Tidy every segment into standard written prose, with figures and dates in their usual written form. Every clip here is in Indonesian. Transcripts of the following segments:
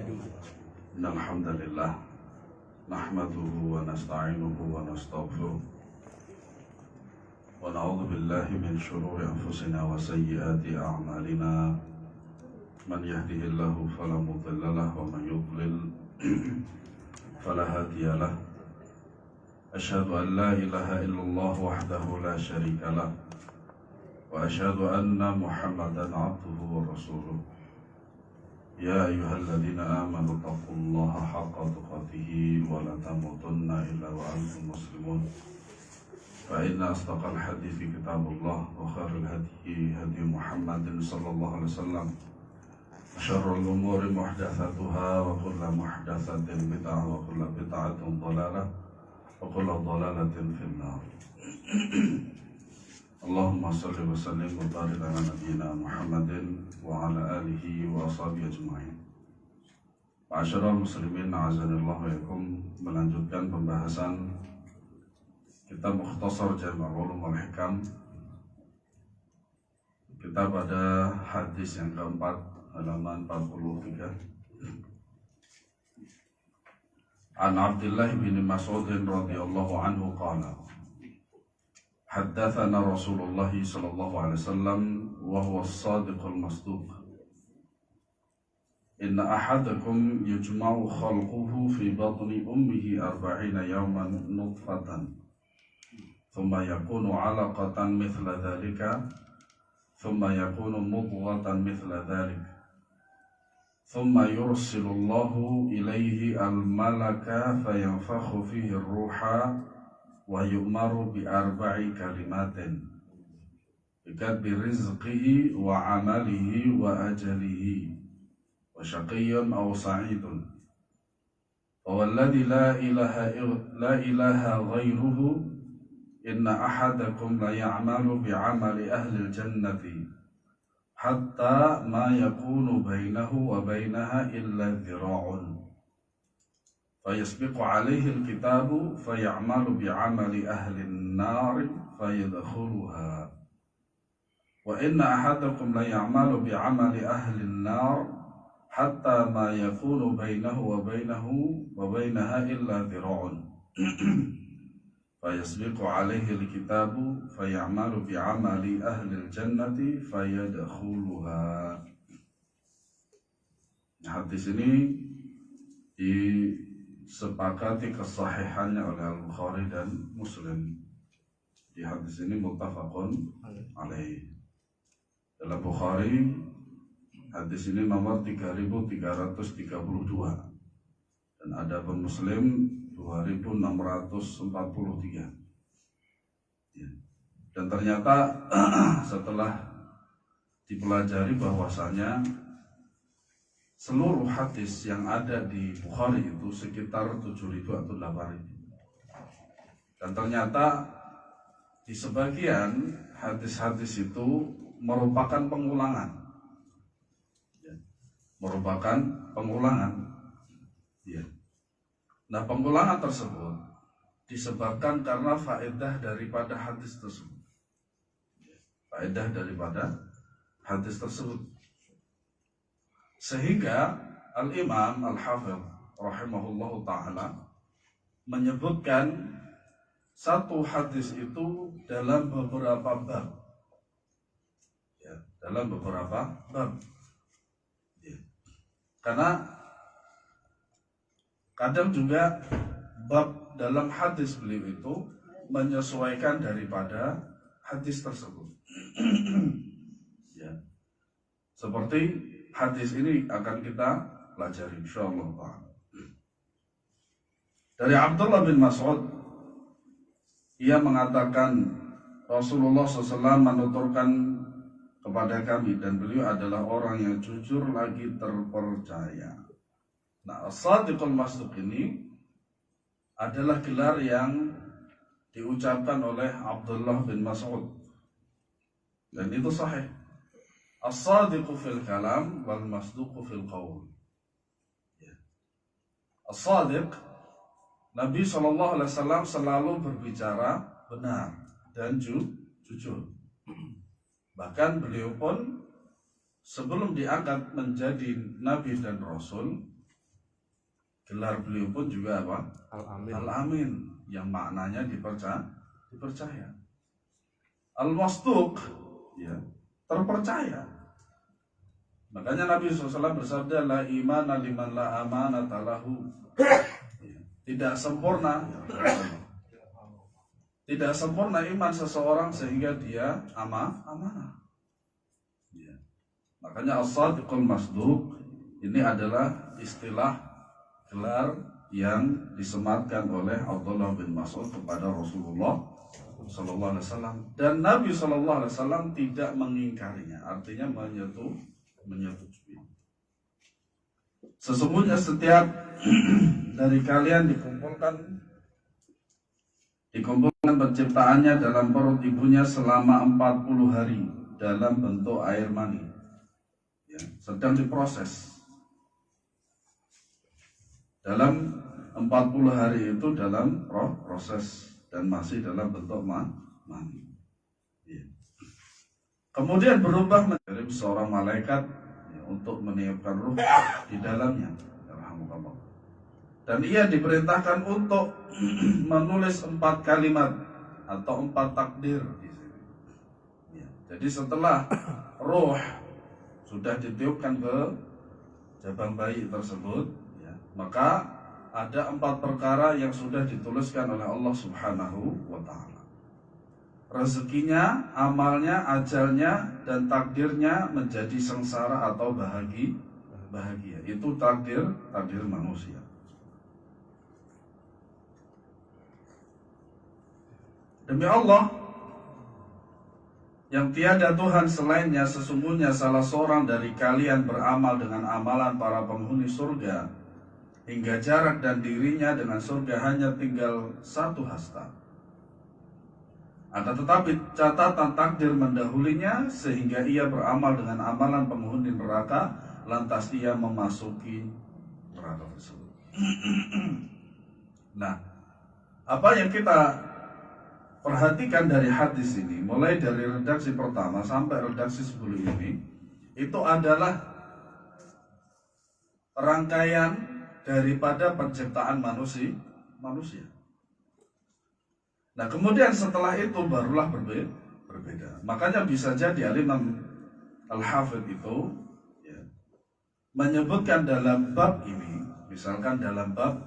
إن الحمد لله نحمده ونستعينه ونستغفره ونعوذ بالله من شرور أنفسنا وسيئات أعمالنا من يهده الله فلا مضل له ومن يضلل فلا هادي له أشهد أن لا إله إلا الله وحده لا شريك له وأشهد أن محمدا عبده ورسوله يا أيها الذين آمنوا اتقوا الله حق تقاته ولا تموتن إلا وأنتم مسلمون فإن أصدق الحديث كتاب الله وخير الهدي هدي محمد صلى الله عليه وسلم وشر الأمور محدثاتها وكل محدثة بدعة وكل بدعة ضلالة وكل ضلالة في النار. اللهم صل وسلم وبارك على نبينا محمد وعلى آله وأصحابه أجمعين. Ma'asyiral muslimin, a'azanillahu wa iyyakum, melanjutkan pembahasan kitab Mukhtasar Jami' Ulum wal Hikam. Kita pada hadis yang keempat, halaman 43. An Abdullah bin Mas'ud radhiyallahu anhu qala حدثنا رسول الله صلى الله عليه وسلم وهو الصادق المصدوق إن أحدكم يجمع خلقه في بطن أمه 40 يوما نطفة ثم يكون علقة مثل ذلك ثم يكون مضغة مثل ذلك ثم يرسل الله إليه الملك فينفخ فيه الروح ويؤمر بأربع كلمات بكتب رزقه وعمله وأجله وشقي أو سعيد فوالذي لا إله غيره إن أحدكم ليعمل بعمل أهل الجنة حتى ما يكون بينه وبينها إلا ذراع فيسبق عليه الكتاب فيعمل بعمل أهل النار فيدخلها وإن أحدكم ليعمل بعمل أهل النار حتى ما يكون بينه وبينها إلا ذراع فيسبق عليه الكتاب فيعمل بعمل أهل الجنة فيدخلها. Hadis ini disepakati kesahihannya oleh Al-Bukhari dan Muslim. Di hadis ini muttafaqun alaih. Dalam Bukhari hadis ini nomor 3332 dan ada pun Muslim 2643. Ya. Dan ternyata setelah dipelajari bahwasanya seluruh hadis yang ada di Bukhari itu sekitar 7.000 atau 8.000. Dan ternyata di sebagian hadis-hadis itu merupakan pengulangan. Ya. Merupakan pengulangan. Ya. Nah, pengulangan tersebut disebabkan karena faedah daripada hadis tersebut. Faedah daripada hadis tersebut. Sehingga Al-Imam Al-Hafidh rahimahullahu ta'ala menyebutkan satu hadis itu dalam beberapa bab. Ya, dalam beberapa bab. Ya. Karena kadang juga bab dalam hadis beliau itu menyesuaikan daripada hadis tersebut. Ya. Seperti hadis ini akan kita pelajari insyaallah. Dari Abdullah bin Mas'ud, ia mengatakan Rasulullah SAW menuturkan kepada kami, dan beliau adalah orang yang jujur lagi terpercaya. Nah, as-sadiqul masduq ini adalah gelar yang diucapkan oleh Abdullah bin Mas'ud, dan itu sahih. As-sadiqu fil kalam wal masduqu fil qaul. Ya. As-sadiq, Nabi SAW selalu berbicara benar dan jujur. Bahkan beliau pun sebelum diangkat menjadi Nabi dan Rasul, Gelar beliau pun juga apa? Al-Amin. Al-Amin, yang maknanya dipercaya. Al-Masduq, ya, terpercaya. Makanya Nabi SAW bersabda, la imana liman la amanata lahu. Tidak sempurna iman seseorang sehingga dia amanah. Ya. Makanya as-sadiqul masduq ini adalah istilah gelar yang disematkan oleh Abdullah bin Mas'ud kepada Rasulullah Sallallahu Alaihi Wasallam, dan Nabi Sallallahu Alaihi Wasallam tidak mengingkarinya, artinya menyetujui. Sesungguhnya setiap dari kalian dikumpulkan penciptaannya dalam perut ibunya selama 40 hari dalam bentuk air mani, ya, sedang diproses. Dalam 40 hari itu dalam proses dan masih dalam bentuk mani. Ya. Kemudian berubah menjadi seorang malaikat, ya, untuk meniupkan ruh di dalamnya. Dan ia diperintahkan untuk menulis 4 kalimat atau 4 takdir di sini. Ya. Jadi setelah ruh sudah ditiupkan ke jabang bayi tersebut, ya, maka ada 4 perkara yang sudah dituliskan oleh Allah Subhanahu wa Ta'ala. Rezekinya, amalnya, ajalnya, dan takdirnya menjadi sengsara atau bahagia. Itu takdir manusia. Demi Allah yang tiada Tuhan selainnya, sesungguhnya salah seorang dari kalian beramal dengan amalan para penghuni surga hingga jarak dan dirinya dengan surga hanya tinggal 1 hasta. Akan tetapi catatan takdir mendahulinya sehingga ia beramal dengan amalan penghuni neraka, lantas ia memasuki neraka tersebut. Nah, apa yang kita perhatikan dari hadis ini, mulai dari redaksi pertama sampai redaksi 10 ini, itu adalah rangkaian daripada penciptaan manusia. Nah, kemudian setelah itu barulah berbeda. Makanya bisa jadi Al-Imam Al-Hafidh itu, ya, menyebutkan dalam bab ini, misalkan dalam bab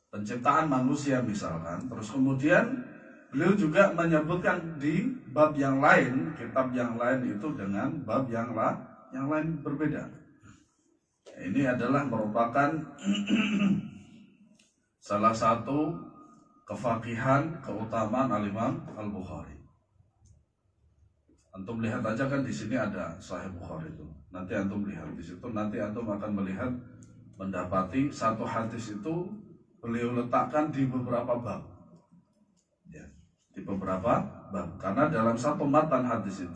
penciptaan manusia misalkan, terus kemudian beliau juga menyebutkan di bab yang lain, kitab yang lain itu dengan bab yang lain berbeda. Ini adalah merupakan salah satu kefaqihan, keutamaan Al-Imam Al-Bukhari. Antum lihat aja kan di sini ada Sahih Bukhari itu. Nanti antum lihat di situ, nanti antum akan melihat, mendapati satu hadis itu beliau letakkan di beberapa bab, ya, di beberapa bab, karena dalam satu matan hadis itu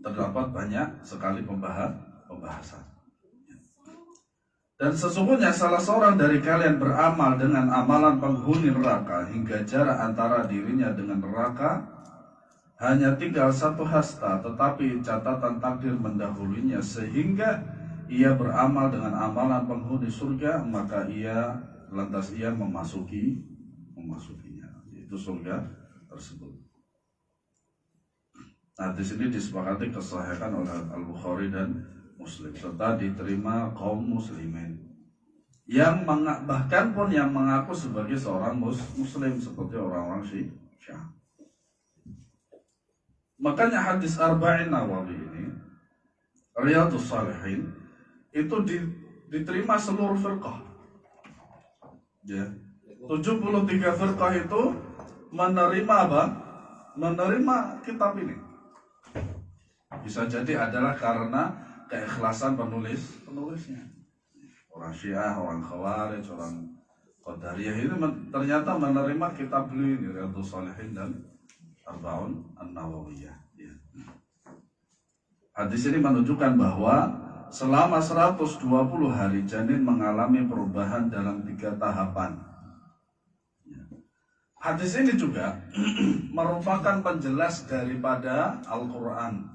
terdapat banyak sekali pembahasan. Dan sesungguhnya salah seorang dari kalian beramal dengan amalan penghuni neraka hingga jarak antara dirinya dengan neraka hanya tinggal 1 hasta, tetapi catatan takdir mendahulunya sehingga ia beramal dengan amalan penghuni surga, maka lantas ia memasukinya, yaitu surga tersebut. Nah, di sini disepakati kesahihan oleh Al-Bukhari dan Muslim serta diterima kaum muslimin yang bahkan pun yang mengaku sebagai seorang muslim seperti orang-orang Syiah. Makanya hadis Arba'in Nawawi ini, Riyadhus Shalihin, itu diterima seluruh firqah, ya. 73 firqah itu menerima apa? Menerima kitab ini. Bisa jadi adalah karena keikhlasan penulisnya. Orang Syiah, orang Khawarij, orang Qadariyah ini ternyata menerima kitab beliau ini, Riyadhus Shalihin dan Arba'un An-Nawawiyah, ya. Hadis ini menunjukkan bahwa selama 120 hari janin mengalami perubahan dalam 3 tahapan. Hadis ini juga merupakan penjelas daripada Al-Quran.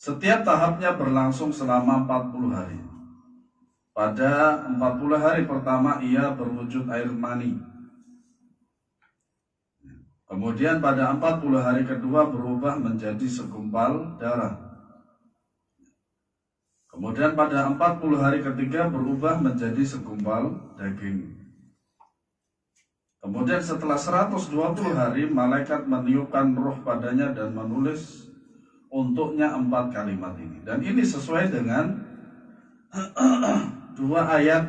Setiap tahapnya berlangsung selama 40 hari. Pada 40 hari pertama ia berwujud air mani. Kemudian pada 40 hari kedua berubah menjadi segumpal darah. Kemudian pada 40 hari ketiga berubah menjadi segumpal daging. Kemudian setelah 120 hari malaikat meniupkan roh padanya dan menulis untuknya 4 kalimat ini. Dan ini sesuai dengan 2 ayat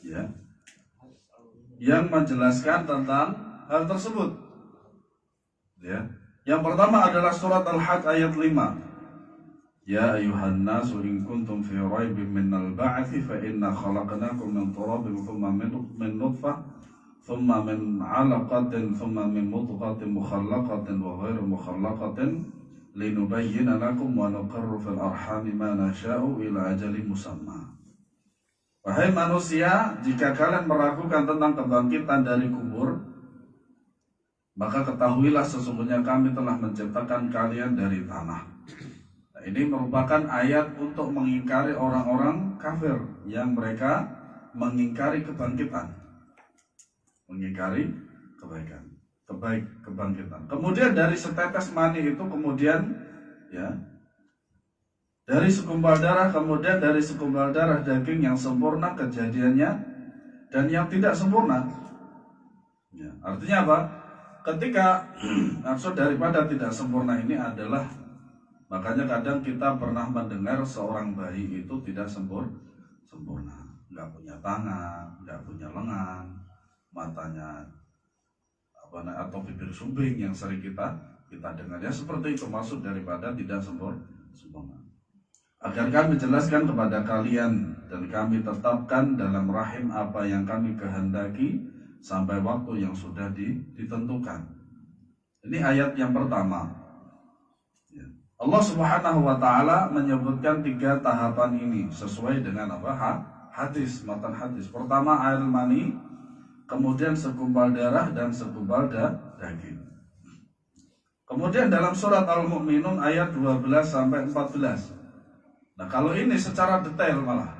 ya, yang menjelaskan tentang hal tersebut. Ya. Yang pertama adalah surat Al-Hajj ayat 5. Ya ayuhan nasu in kuntum fi raibin minal ba'thi fa inna khalaqnakum min turabin thumma min nutfah thumma min 'alaqatin thumma min mudghatin mukhallaqatin wa ghairu mukhallaqatin linubayyana lakum wa nuqarru fil arhami ma nasha'u ila ajalin musamma. Wahai manusia, jika kalian meragukan tentang kebangkitan dari kubur, maka ketahuilah sesungguhnya kami telah menciptakan kalian dari tanah. Nah, ini merupakan ayat untuk mengingkari orang-orang kafir yang mereka mengingkari kebangkitan, mengingkari kebangkitan. Kemudian dari setetes mani itu kemudian ya, dari segumpal darah, kemudian dari segumpal darah daging yang sempurna kejadiannya dan yang tidak sempurna. Ya, artinya apa? Ketika maksud daripada tidak sempurna ini adalah, makanya kadang kita pernah mendengar seorang bayi itu tidak sempurna, nggak punya tangan, nggak punya lengan, matanya atau bibir sumbing yang sering kita dengar. Ya seperti itu maksud daripada tidak sempurna. Agar kami jelaskan kepada kalian dan kami tetapkan dalam rahim apa yang kami kehendaki sampai waktu yang sudah ditentukan. Ini ayat yang pertama. Allah Subhanahu wa Ta'ala menyebutkan 3 tahapan ini sesuai dengan apa? Hadis, matan hadis. Pertama air mani, kemudian segumpal darah dan segumpal daging. Kemudian dalam surat Al-Mu'minun ayat 12 sampai 14. Nah, kalau ini secara detail malah.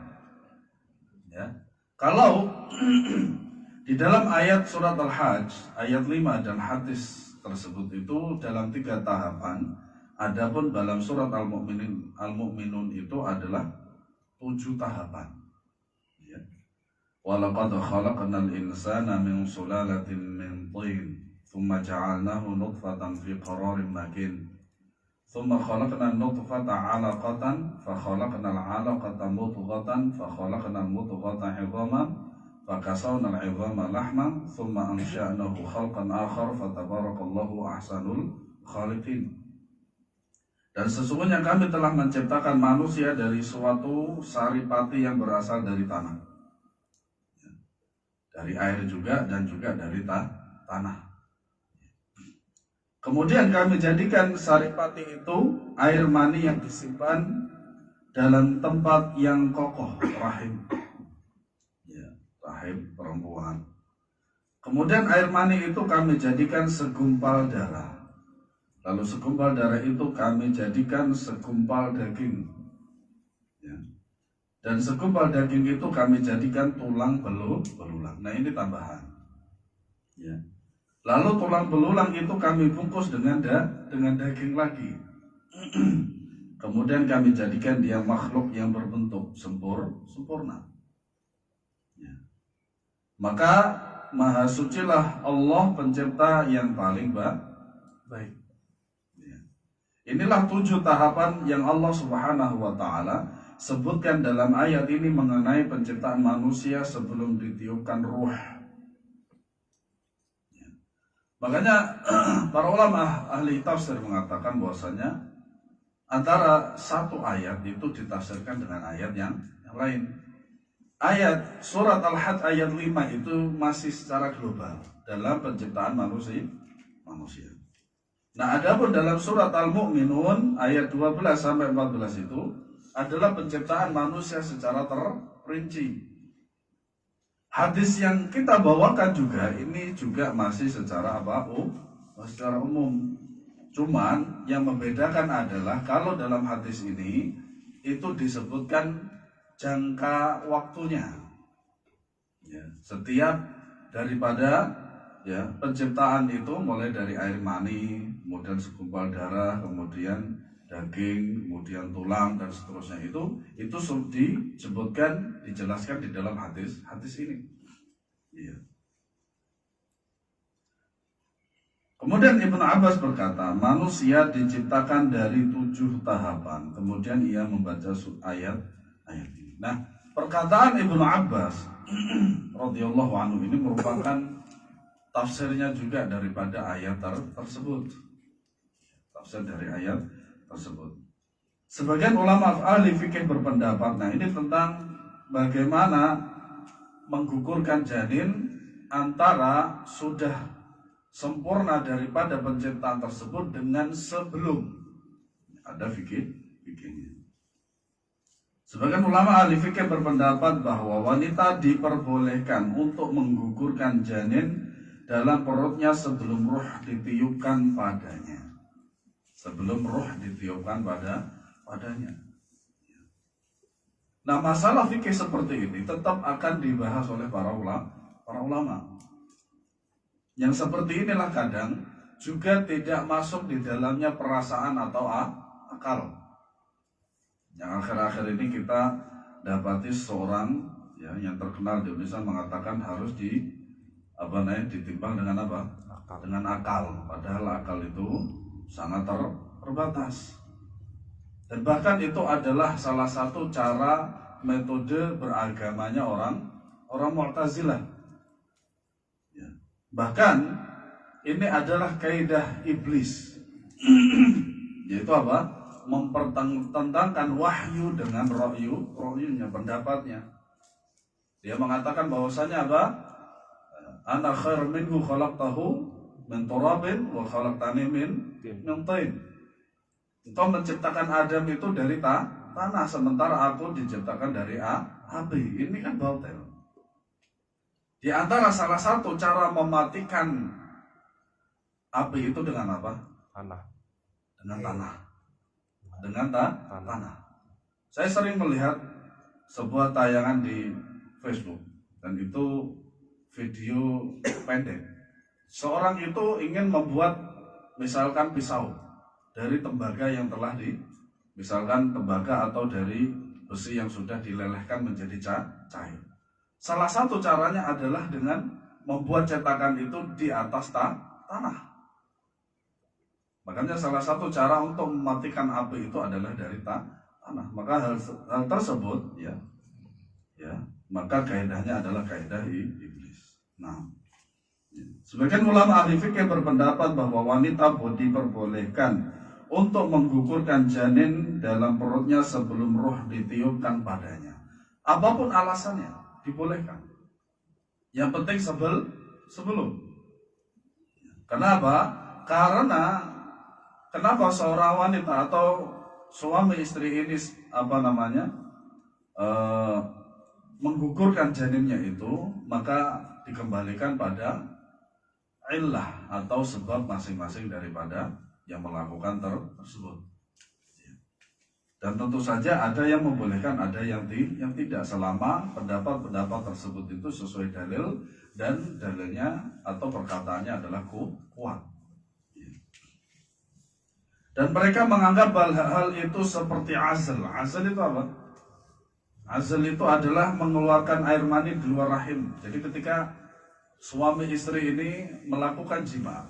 Ya. Kalau di dalam ayat surat Al-Hajj ayat 5 dan hadis tersebut itu dalam 3 tahapan. Adapun dalam surat Al-Mu'minun itu adalah 7 tahapan. Ya. Walaqad khalaqnal insana min sulalatin min tin, thumma ja'alnahu nutfatan fi qararin makin. Thumma khalaqnal nutfata 'alaqatan, fa khalaqnal 'alaqata mudghatan, fa khalaqnal mudghata 'idhaman, fa kasawna al-'idhama lahman, thumma ansha'nahu khalqan akhar, fa tabarakallahu ahsanul khaliqin. Dan sesungguhnya kami telah menciptakan manusia dari suatu saripati yang berasal dari tanah, dari air juga dan juga dari tanah. Kemudian kami jadikan saripati itu air mani yang disimpan dalam tempat yang kokoh, rahim, ya, rahim perempuan. Kemudian air mani itu kami jadikan segumpal darah. Lalu segumpal darah itu kami jadikan segumpal daging, ya. Dan segumpal daging itu kami jadikan tulang belulang. Nah ini tambahan, ya. Lalu tulang belulang itu kami bungkus dengan daging lagi. Kemudian kami jadikan dia makhluk yang berbentuk sempurna. Ya. Maka maha sucilah Allah pencipta yang paling baik. Ya. Inilah 7 tahapan yang Allah Subhanahu wa Ta'ala sebutkan dalam ayat ini mengenai penciptaan manusia sebelum ditiupkan ruh. Makanya para ulama ahli tafsir mengatakan bahwasanya antara satu ayat itu ditafsirkan dengan ayat yang lain. Ayat surat Al-Hajj ayat 5 itu masih secara global dalam penciptaan manusia. Nah, adapun dalam surat Al-Mu'minun ayat 12 sampai 14 itu adalah penciptaan manusia secara terperinci. Hadis yang kita bawakan juga ini juga masih secara secara umum. Cuman yang membedakan adalah kalau dalam hadis ini itu disebutkan jangka waktunya. Ya, setiap daripada penciptaan itu mulai dari air mani, kemudian segumpal darah, kemudian daging, kemudian tulang dan seterusnya itu disebutkan, dijelaskan di dalam hadis ini. Ya. Kemudian Ibnu Abbas berkata, manusia diciptakan dari 7 tahapan. Kemudian ia membaca ayat ini. Nah, perkataan Ibnu Abbas radhiyallahu anhu ini merupakan tafsirnya juga daripada ayat tersebut. Tafsir dari ayat tersebut. Sebagian ulama ahli fikih berpendapat, nah ini tentang bagaimana menggugurkan janin antara sudah sempurna daripada penciptaan tersebut dengan sebelum ada fikihnya. Sebagian ulama ahli fikih berpendapat bahwa wanita diperbolehkan untuk menggugurkan janin dalam perutnya sebelum ruh ditiupkan padanya. Sebelum ruh ditiupkan padanya. Nah, masalah fikih seperti ini tetap akan dibahas oleh para ulama. Yang seperti inilah kadang juga tidak masuk di dalamnya perasaan atau akal. Yang akhir-akhir ini kita dapati seorang yang terkenal di Indonesia mengatakan harus ditimbang dengan apa? Dengan akal. Padahal akal itu sangat terbatas. Dan bahkan itu adalah salah satu cara metode beragamanya orang Mu'tazilah. Bahkan ini adalah kaidah iblis. Yaitu apa? Mempertentangkan wahyu dengan rohyunya, pendapatnya. Dia mengatakan bahwasanya apa? Ana khair minhu khalaqtahu min turabin wa khalaqtani min tin. Engkau menciptakan Adam itu dari tanah, sementara aku diciptakan dari api. Ini kan batil. Di antara salah satu cara mematikan api itu dengan apa? Tanah. Dengan tanah. Dengan tanah. Saya sering melihat sebuah tayangan di Facebook dan itu video pendek. Seorang itu ingin membuat misalkan pisau dari tembaga yang telah misalkan tembaga atau dari besi yang sudah dilelehkan menjadi cair. Salah satu caranya adalah dengan membuat cetakan itu di atas tanah. Makanya salah satu cara untuk mematikan api itu adalah dari tanah. Maka hal tersebut maka kaidahnya adalah kaidah iblis. Nah, sebagian ulama ahli fikih berpendapat bahwa wanita diperbolehkan untuk menggugurkan janin dalam perutnya sebelum ruh ditiupkan padanya. Apapun alasannya, dibolehkan. Yang penting sebelum. Kenapa? Karena kenapa seorang wanita atau suami istri ini menggugurkan janinnya itu, maka dikembalikan pada illah atau sebab masing-masing daripada yang melakukan tersebut. Dan tentu saja ada yang membolehkan, ada yang tidak, selama pendapat-pendapat tersebut itu sesuai dalil dan dalilnya atau perkataannya adalah kuat. Dan mereka menganggap hal itu seperti azl. Azl itu apa? Azl itu adalah mengeluarkan air mani di luar rahim. Jadi ketika suami istri ini melakukan jima,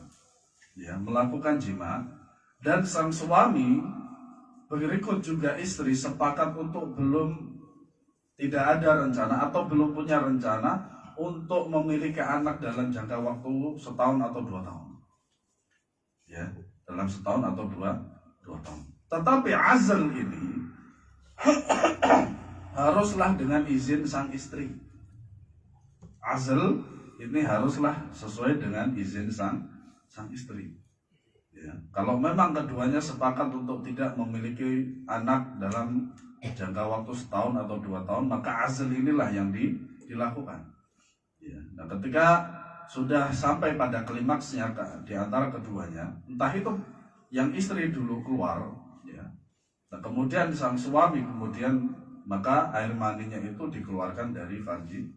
dan sang suami berikut juga istri sepakat untuk tidak ada rencana atau belum punya rencana untuk memiliki anak dalam jangka waktu setahun atau 2 tahun. Dalam setahun atau 2 tahun. Tetapi azl ini haruslah dengan izin sang istri. Azl ini haruslah sesuai dengan izin sang istri. Kalau memang keduanya sepakat untuk tidak memiliki anak dalam jangka waktu setahun atau 2 tahun, maka azl inilah yang dilakukan. Nah, ketika sudah sampai pada klimaksnya di antara keduanya, entah itu yang istri dulu keluar, ya. Nah, kemudian sang suami kemudian maka air maninya itu dikeluarkan dari farjinya.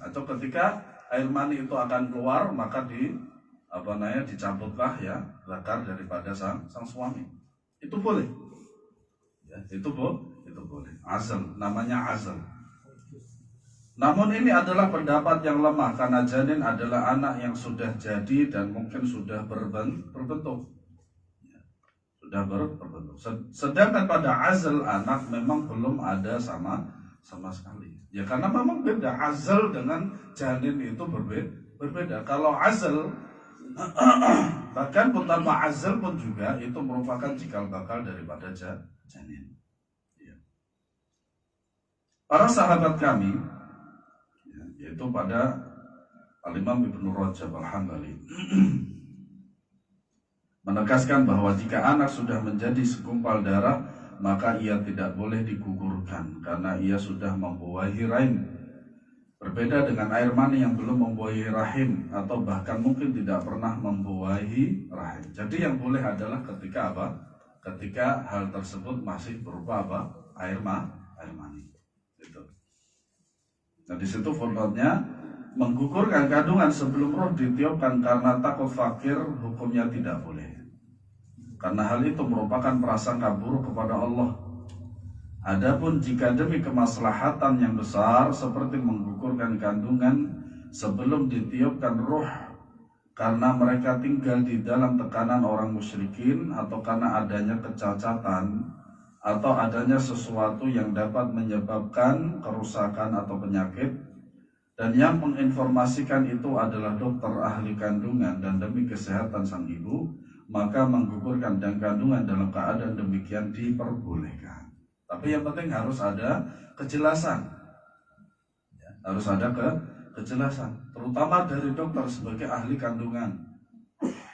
Atau ketika air mani itu akan keluar maka dicabutlah ya zakar daripada sang suami. Itu boleh. Ya, itu boleh. Azal, namanya azal. Namun ini adalah pendapat yang lemah karena janin adalah anak yang sudah jadi dan mungkin sudah berbentuk. Ya, sudah berbentuk. Sedangkan pada azal anak memang belum ada sama sekali. Ya karena memang beda, azal dengan janin itu berbeda. Kalau azal bahkan pun tanpa azal pun juga itu merupakan cikal bakal daripada janin. Ya. Para sahabat kami yaitu pada Al-Imam Ibnu Rajab Al-Hambali menegaskan bahwa jika anak sudah menjadi segumpal darah maka ia tidak boleh digugurkan karena ia sudah membuahi rahim. Berbeda dengan air mani yang belum membuahi rahim atau bahkan mungkin tidak pernah membuahi rahim. Jadi yang boleh adalah ketika apa? Ketika hal tersebut masih berupa apa? Air mani. Gitu. Nah di situ footnote-nya menggugurkan kandungan sebelum roh ditiupkan karena takut fakir hukumnya tidak boleh. Karena hal itu merupakan prasangka buruk kepada Allah. Adapun jika demi kemaslahatan yang besar seperti menggugurkan kandungan sebelum ditiupkan ruh karena mereka tinggal di dalam tekanan orang musyrikin atau karena adanya kecacatan atau adanya sesuatu yang dapat menyebabkan kerusakan atau penyakit dan yang menginformasikan itu adalah dokter ahli kandungan dan demi kesehatan sang ibu, maka menggugurkan dan kandungan dalam keadaan demikian diperbolehkan. Tapi yang penting harus ada kejelasan. Ya, harus ada kejelasan, terutama dari dokter sebagai ahli kandungan.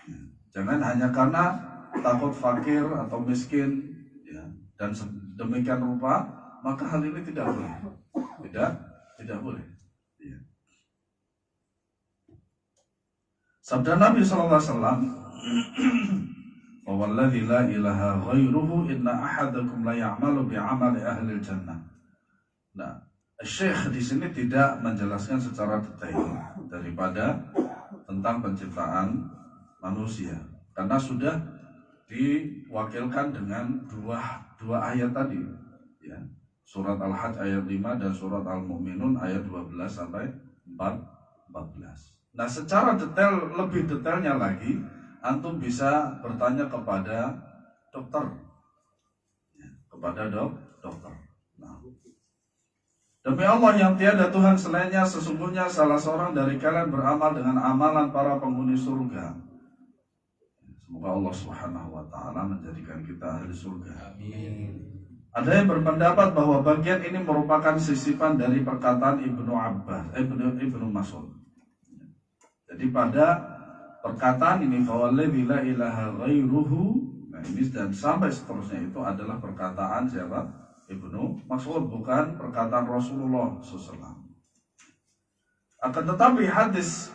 Ya, jangan hanya karena takut fakir atau miskin, ya, dan demikian rupa, maka hal ini tidak boleh. Tidak boleh. Ya. Sabda Nabi SAW, "Walladzi la ilaha ghairuhu inna ahadakum la ya'malu bi'amali ahli jannah." Nah, Syekh di sini tidak menjelaskan secara detail daripada tentang penciptaan manusia karena sudah diwakilkan dengan dua ayat tadi, ya. Surat Al-Hajj ayat 5 dan surat Al-Mu'minun ayat 12 sampai 14. Nah, secara detail, lebih detailnya lagi, antum bisa bertanya kepada dokter, ya, kepada dokter. Nah, demi Allah yang tiada Tuhan selainnya, sesungguhnya salah seorang dari kalian beramal dengan amalan para penghuni surga. Semoga Allah Subhanahu wa ta'ala menjadikan kita ahli surga. Amin. Ada yang berpendapat bahwa bagian ini merupakan sisipan dari perkataan Ibnu Mas'ud. Jadi pada perkataan ini fawalladzi la ilaha ghairuhu, nah ini dan sampai seterusnya itu adalah perkataan siapa? Ibnu Mas'ud, bukan perkataan Rasulullah SAW. Akan tetapi hadis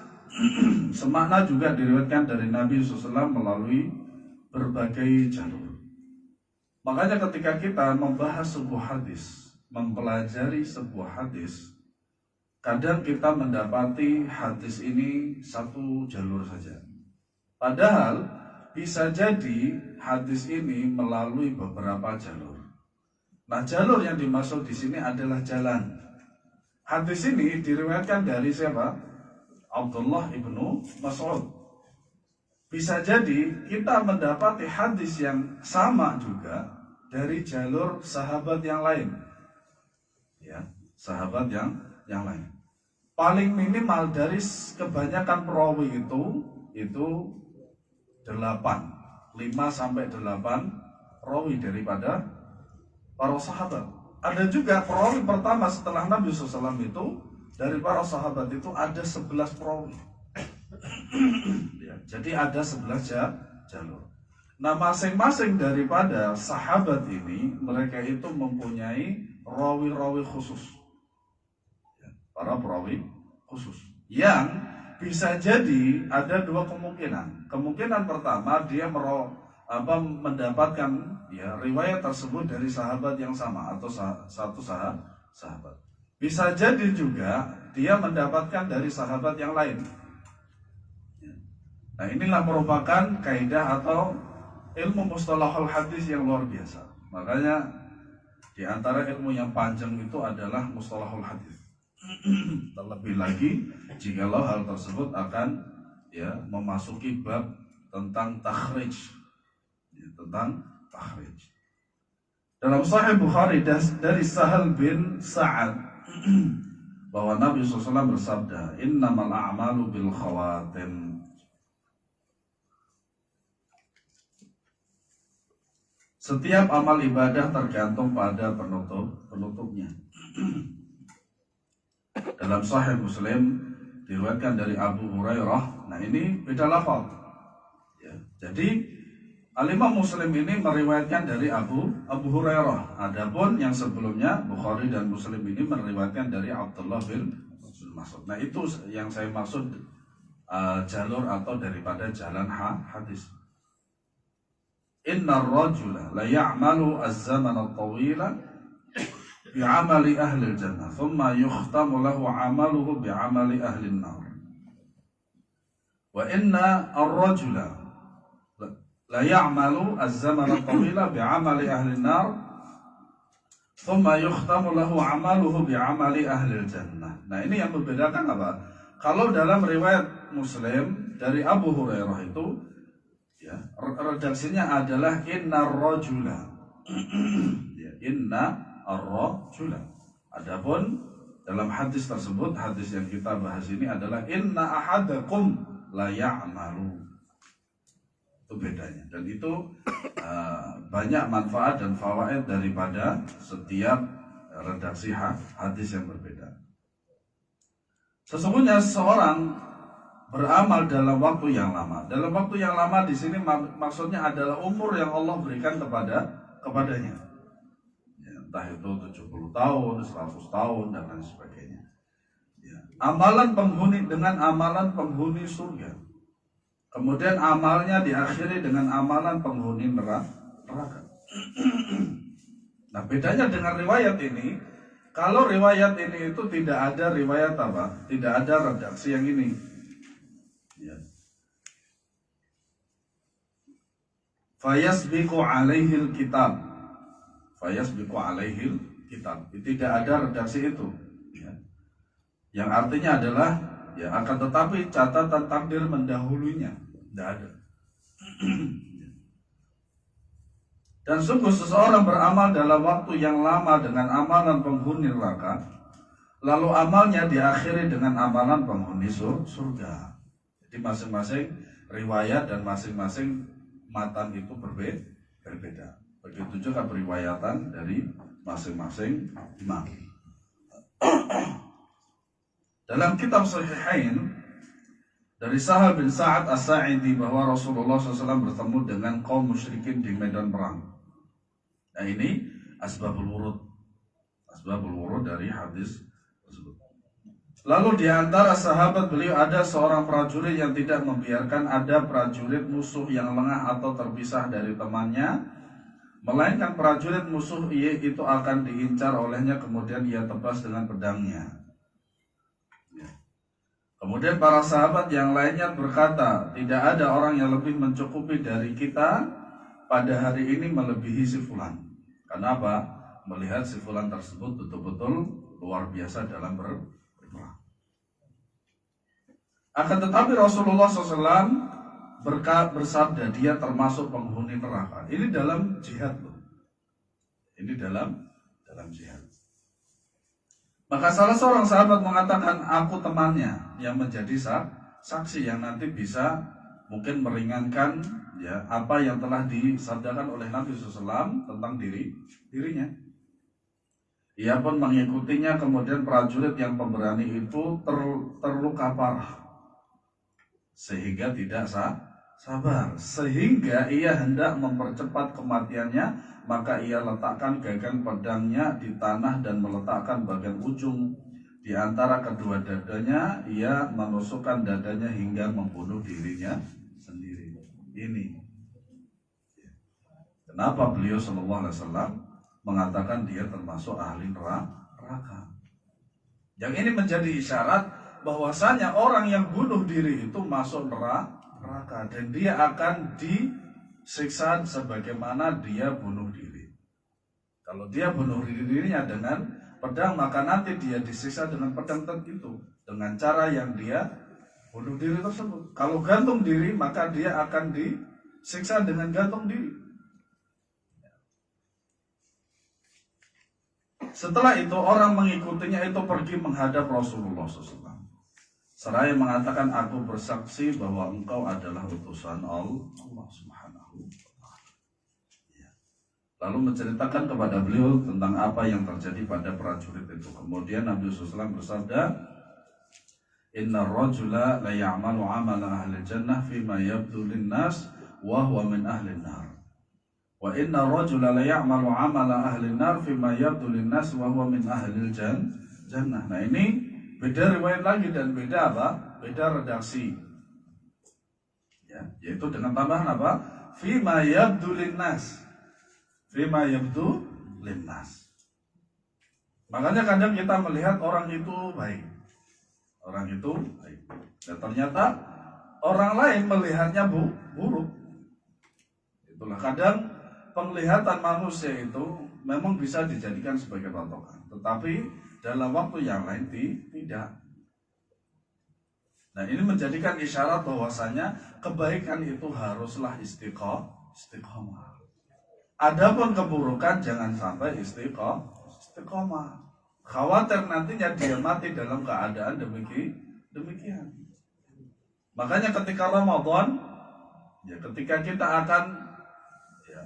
semakna juga diriwayatkan dari Nabi SAW melalui berbagai jalur. Makanya ketika kita membahas sebuah hadis, mempelajari sebuah hadis, kadang kita mendapati hadis ini satu jalur saja. Padahal bisa jadi hadis ini melalui beberapa jalur. Nah, jalur yang dimaksud di sini adalah jalan. Hadis ini diriwayatkan dari siapa? Abdullah ibnu Mas'ud. Bisa jadi kita mendapati hadis yang sama juga dari jalur sahabat yang lain, ya, sahabat yang lain. Paling minimal dari kebanyakan perawi itu 5 sampai 8 perawi daripada para sahabat. Ada juga perawi pertama setelah Nabi SAW itu dari para sahabat itu ada 11 perawi. Ya, jadi ada 11 jalur. Nah, masing-masing daripada sahabat ini mereka itu mempunyai rawi-rawi khusus, ya, para perawi khusus yang bisa jadi ada dua kemungkinan. Kemungkinan pertama dia mendapatkan ya riwayat tersebut dari sahabat yang sama atau satu sahabat. Bisa jadi juga dia mendapatkan dari sahabat yang lain. Nah, inilah merupakan kaidah atau ilmu mustalahul hadis yang luar biasa. Makanya di antara ilmu yang panjang itu adalah mustalahul hadis. Terlebih lagi jikalau hal tersebut akan ya memasuki bab tentang takhrij. Tentang takhrij. Dalam Sahih Bukhari dari Sahal bin Sa'ad bahwa Nabi SAW bersabda, "Innamal a'malu bil khawatim." Setiap amal ibadah tergantung pada penutupnya. Dalam Sahih Muslim diriwayatkan dari Abu Hurairah. Nah, ini beda lafaz. Ya, jadi Al-Imam Muslim ini meriwayatkan dari Abu Hurairah. Adapun yang sebelumnya Bukhari dan Muslim ini meriwayatkan dari Abdullah bin Mas'ud. Nah, itu yang saya maksud jalur atau daripada jalan hadis. Innar rajula la ya'malu az-zaman at-tawila bi'amali ahli al-jannah thumma yukhtamu lahu 'amaluhu bi'amali ahli an-nar. Wa inna ar-rajula la ya'malu az-zaman at-tawila bi'amali ahli an-nar thumma yukhtamu lahu 'amaluhu bi'amali ahli al-jannah. Nah, ini yang membedakan apa? Kalau dalam riwayat Muslim dari Abu Hurairah itu ya, redaksinya adalah innar rajula. Ya, inna ar-rajula. Adapun dalam hadis tersebut, hadis yang kita bahas ini adalah inna ahadakum la ya'malu. Itu bedanya, dan itu banyak manfaat dan fawaid daripada setiap redaksi hadis yang berbeda. Sesungguhnya seorang beramal dalam waktu yang lama. Dalam waktu yang lama di sini maksudnya adalah umur yang Allah berikan kepadanya. Ya, entah itu 70 tahun, 100 tahun dan lain sebagainya. Ya. Amalan penghuni dengan amalan penghuni surga. Kemudian amalnya diakhiri dengan amalan penghuni neraka. Nah, bedanya dengan riwayat ini, kalau riwayat ini itu tidak ada riwayat apa? Tidak ada redaksi yang ini. Ya. Fayasbiqu alaihil kitab. Fayasbiqu alaihil kitab. Tidak ada redaksi itu. Ya. Yang artinya adalah ya akan tetapi catatan takdir mendahulunya. Tidak ada. Dan sungguh seseorang beramal dalam waktu yang lama dengan amalan penghuni neraka, lalu amalnya diakhiri dengan amalan penghuni surga. Jadi masing-masing riwayat dan masing-masing matan itu berbeda. Begitu juga periwayatan dari masing-masing imam. Dalam kitab Sahihain dari Sahal bin Sa'ad As-Sa'idi bahwa Rasulullah SAW bertemu dengan kaum musyrikin di medan perang. Nah, ini asbabul wurud dari hadis tersebut. Lalu di antara sahabat beliau ada seorang prajurit yang tidak membiarkan ada prajurit musuh yang lengah atau terpisah dari temannya, melainkan prajurit musuh itu akan diincar olehnya, kemudian ia tebas dengan pedangnya. Kemudian para sahabat yang lainnya berkata, tidak ada orang yang lebih mencukupi dari kita pada hari ini melebihi si fulan. Kenapa? Melihat si fulan tersebut betul-betul luar biasa dalam berperang. Akan tetapi Rasulullah SAW bersabda dia termasuk penghuni neraka. Ini dalam jihad loh. Ini dalam jihad. Maka salah seorang sahabat mengatakan, aku temannya yang menjadi saksi yang nanti bisa mungkin meringankan ya apa yang telah disabdakan oleh Nabi SAW tentang dirinya. Ia pun mengikutinya. Kemudian prajurit yang pemberani itu terluka parah sehingga tidak sabar, sehingga ia hendak mempercepat kematiannya. Maka ia letakkan gagang pedangnya di tanah dan meletakkan bagian ujung di antara kedua dadanya. Ia menusukkan dadanya hingga membunuh dirinya sendiri. Ini Kenapa beliau sallallahu alaihi wasallam mengatakan dia termasuk ahli neraka? Yang ini menjadi isyarat bahwasanya orang yang bunuh diri itu masuk neraka dan dia akan disiksa sebagaimana dia bunuh diri. Kalau dia bunuh dirinya dengan pedang, maka nanti dia disiksa dengan pedang itu dengan cara yang dia bunuh diri tersebut. Kalau gantung diri, maka dia akan disiksa dengan gantung diri. Setelah itu orang mengikutinya itu pergi menghadap Rasulullah SAW. Seraya mengatakan, aku bersaksi bahwa engkau adalah utusan Allah Subhanahu wa Ta'ala. Lalu menceritakan kepada beliau tentang apa yang terjadi pada prajurit itu. Kemudian Nabi SAW bersabda, Inna rajula la ya'malu amala ahli jannah fima yabdu linnas wa huwa min ahli nar. Wa inna rajula la ya'malu amala ahli nar fima yabdu linnas wa huwa min ahli jannah. Nah ini beda riwayat lagi dan beda apa? Beda redaksi. Ya, yaitu dengan tambahan apa? Fima yabdu linnas. Fima yabdu linnas. Makanya kadang kita melihat orang itu baik. Orang itu baik. Dan ternyata orang lain melihatnya buruk. Itulah kadang penglihatan manusia itu memang bisa dijadikan sebagai patokan, tetapi dalam waktu yang lain tidak. Nah ini menjadikan isyarat bahwasanya kebaikan itu haruslah istiqomah. Adapun keburukan jangan sampai istiqomah. Khawatir nantinya dia mati dalam keadaan demikian. Makanya ketika Ramadan, ya ketika kita akan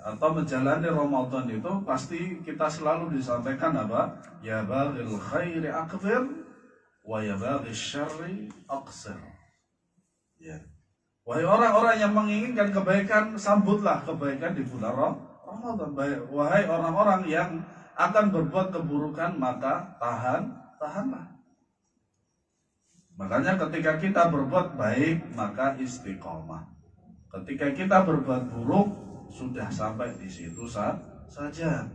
atau menjalani Ramadan itu pasti kita selalu disampaikan apa? Ya baghil khairi akbir wa ya baghil syarri aqsir. Ya. Wahai orang-orang yang menginginkan kebaikan, sambutlah kebaikan di bulan Ramadan. Wahai orang-orang yang akan berbuat keburukan, maka tahanlah. Makanya ketika kita berbuat baik, maka istiqomah. Ketika kita berbuat buruk, sudah sampai di situ saja.